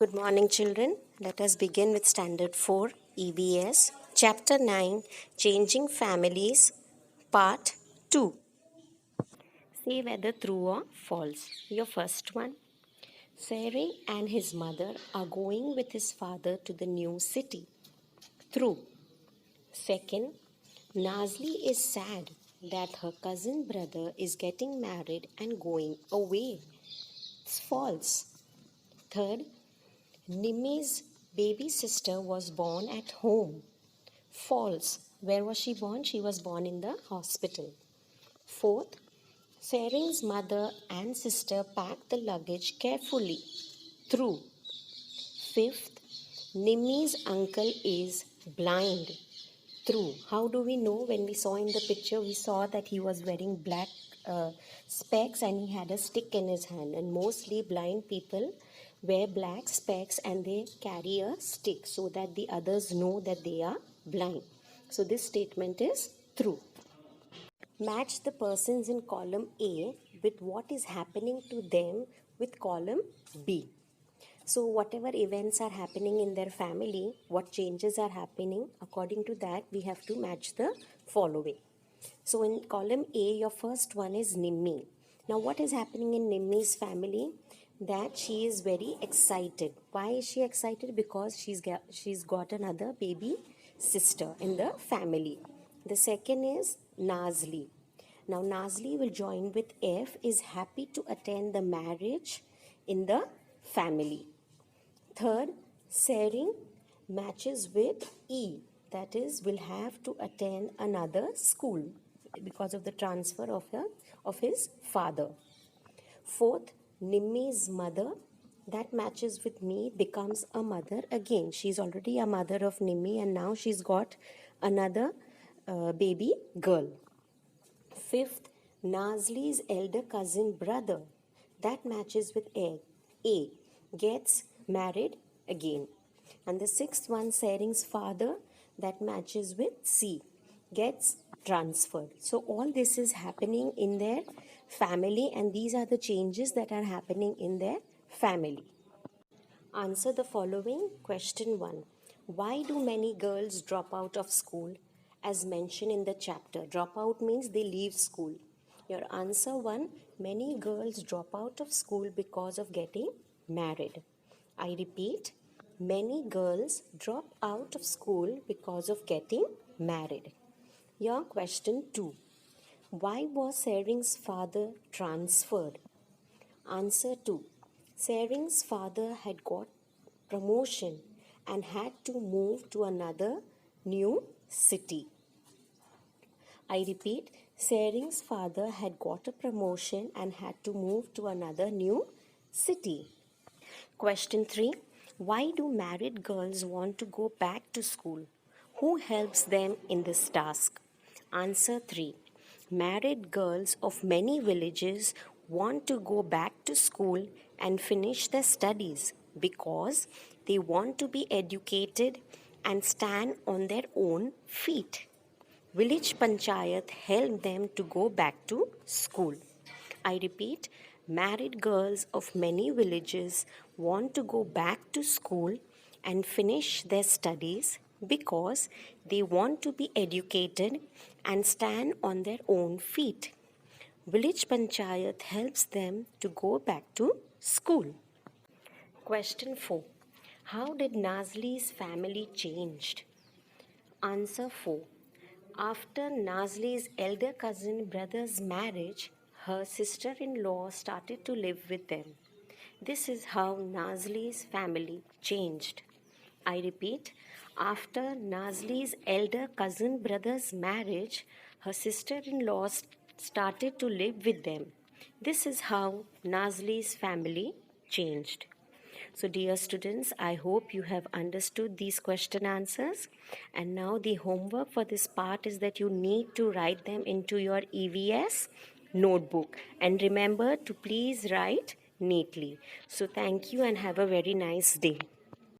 Good morning, children. Let us begin with Standard 4 EVS, Chapter 9 Changing Families, Part 2. Say whether true or false. Your first one. Sari and his mother are going with his father to the new city. True. Second, Nazli is sad that her cousin brother is getting married and going away. It's false. Third, Nimmi's baby sister was born at home. False. Where was she born? She was born in the hospital. Fourth, Sering's mother and sister packed the luggage carefully. True. Fifth, Nimmi's uncle is blind. True. How do we know? When we saw in the picture, we saw that he was wearing black specs and he had a stick in his hand. And mostly blind people wear black specs and they carry a stick so that the others know that they are blind. So this statement is true. Match the persons in column A with what is happening to them with column B. So whatever events are happening in their family, what changes are happening, according to that we have to match the following. So in column A, your first one is Nimmi. Now what is happening in Nimmi's family? That she is very excited. Why is she excited? Because she's got another baby sister in the family. The second is Nazli. Now Nazli will join with F, is happy to attend the marriage in the family. Third, Sering matches with E, that is, will have to attend another school because of the transfer of his father. Fourth, Nimmi's mother, that matches with me, becomes a mother again. She's already a mother of Nimmi and now she's got another baby girl. Fifth, Nazli's elder cousin brother, that matches with A, gets married again. And the sixth one, Sering's father, that matches with C, gets transferred. So all this is happening in their family and these are the changes that are happening in their family. Answer the following. Question 1. Why do many girls drop out of school? As mentioned in the chapter, drop out means they leave school. Your answer 1, many girls drop out of school because of getting married. I repeat, many girls drop out of school because of getting married. Your question 2. Why was Sering's father transferred? Answer 2. Sering's father had got promotion and had to move to another new city. I repeat, Sering's father had got a promotion and had to move to another new city. Question 3. Why do married girls want to go back to school? Who helps them in this task? Answer 3. Married girls of many villages want to go back to school and finish their studies because they want to be educated and stand on their own feet. Village Panchayat helped them to go back to school. I repeat, married girls of many villages want to go back to school and finish their studies because they want to be educated and stand on their own feet. Village Panchayat helps them to go back to school. Question 4. How did Nazli's family changed? Answer 4. After Nazli's elder cousin brother's marriage, her sister-in-law started to live with them. This is how Nazli's family changed. I repeat, after Nazli's elder cousin brother's marriage, her sister-in-law started to live with them. This is how Nazli's family changed. So dear students, I hope you have understood these question answers. And now the homework for this part is that you need to write them into your EVS notebook. And remember to please write neatly. So thank you and have a very nice day.